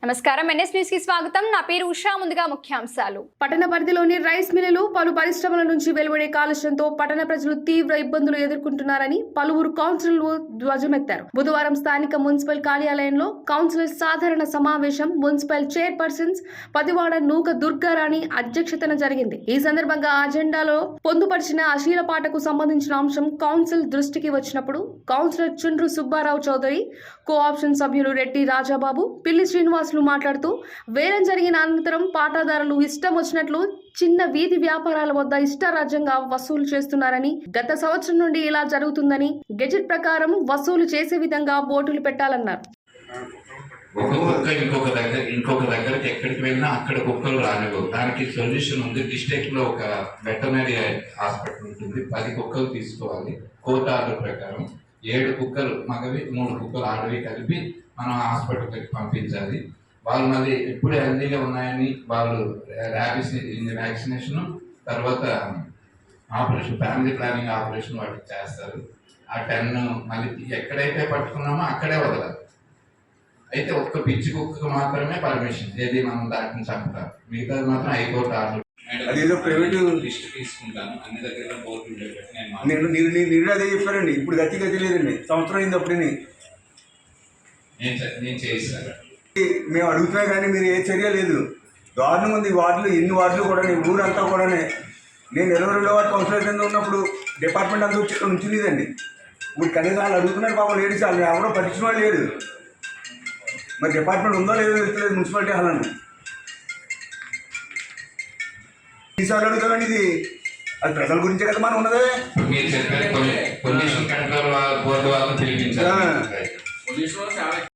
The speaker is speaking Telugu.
నమస్కారం ఎన్ఎస్ న్యూస్ కి స్వాగతం. నా పేరు ఉషా. ముందుగా ముఖ్యాంశాలు. పట్టణ పరిధిలోని రైస్ మిల్లులు పలు పరిశ్రమల నుంచి వెలువడే కాలుష్యంతో పట్టణ ప్రజలు తీవ్ర ఇబ్బందులు ఎదుర్కొంటున్నారని పలువురు కౌన్సిలర్లు ధ్వజమెత్తారు. బుధవారం స్థానిక మున్సిపల్ కార్యాలయంలో కౌన్సిలర్ సాధారణ సమావేశం మున్సిపల్ చైర్పర్సన్స్ పతివాడ నూక దుర్గారాణి అధ్యక్షతన జరిగింది. ఈ సందర్భంగా అజెండాలో పొందుపరిచిన అశ్లీల పాటకు సంబంధించిన అంశం కౌన్సిల్ దృష్టికి వచ్చినప్పుడు కౌన్సిలర్ చుండ్రు సుబ్బారావు చౌదరి, కోఆప్షన్ సభ్యులు రెడ్డి రాజాబాబు, పిల్లి శ్రీనివాస్ మాట్లాడుతూ వేలం జరిగిన అనంతరం పాటాదారులు ఇష్టం వచ్చినట్లు చిన్న వీధి వ్యాపారాల వద్ద ఇష్టారాజ్యంగా వసూలు చేస్తున్నారని, గత సంవత్సరం నుండి ఇలా జరుగుతుందని, గెజెట్ ప్రకారం వసూలు చేసే విధంగా బోర్డులు పెట్టాలన్నారు. ఇంకొక దగ్గరికి ఎక్కడికి వెళ్ళినా అక్కడ కుక్కలు రానివ్వవు. దానికి సొల్యూషన్ ఉంది. డిస్ట్రిక్ట్ లో ఒక వెటర్నరీ హాస్పిటల్ ఉంటుంది. 10 కుక్కలు తీసుకోవాలి. కోర్టు ఆర్డర్ ప్రకారం 7 కుక్కలు మగవి, 3 కుక్కలు ఆడవి కలిపి మనం హాస్పిటల్కి పంపించాలి. వాళ్ళు మళ్ళీ ఎప్పుడు హెల్దీగా ఉన్నాయని వాళ్ళు ర్యాబిస్ వ్యాక్సినేషన్, తర్వాత ఆపరేషన్, ఫ్యామిలీ ప్లానింగ్ ఆపరేషన్ వాటికి చేస్తారు. ఆ 10 మళ్ళీ ఎక్కడైతే పట్టుకున్నామో అక్కడే వదలాలి. అయితే ఒక్క పిచ్చి కుక్కకు మాత్రమే పర్మిషన్, ఏది మనం దాటిని చంపుతాం. మిగతాది మాత్రం హైకోర్టు ఆర్డర్. అదేదో ప్రైవేట్ లిస్ట్ తీసుకుంటాను, అన్ని దగ్గర బోర్డు నేను అదే చెప్పారండి. ఇప్పుడు గతి లేదండి. సంవత్సరం అయింది. అప్పుడు నేను చేయిస్తాను. మేము అడుగుతున్నా కానీ మీరు ఏ చర్య లేదు. దారుణం ఉంది. వార్డులు, ఎన్ని వార్డులు కూడా ఊరంతా కూడా నేను 22వ వార్డు కౌన్సిలర్ కింద ఉన్నప్పుడు డిపార్ట్మెంట్ అంతా వచ్చి ఇక్కడ ఉంచులేదండి. ఇప్పుడు కనీసం వాళ్ళు అడుగుతున్నారు పాపం, లేడీస్ వాళ్ళు ఎవరో పట్టించిన వాళ్ళు లేడు. మరి డిపార్ట్మెంట్ ఉందో లేదో తెలుస్తలేదు మున్సిపాలిటీ హాలని. ఈసారి అడుగుతామండి. ఇది అది ప్రజల గురించే కదా మనం ఉన్నదే. మీరు చెప్పారు పొల్యూషన్ కంట్రోల్ బోర్డు వాళ్ళని పిలిపించారు.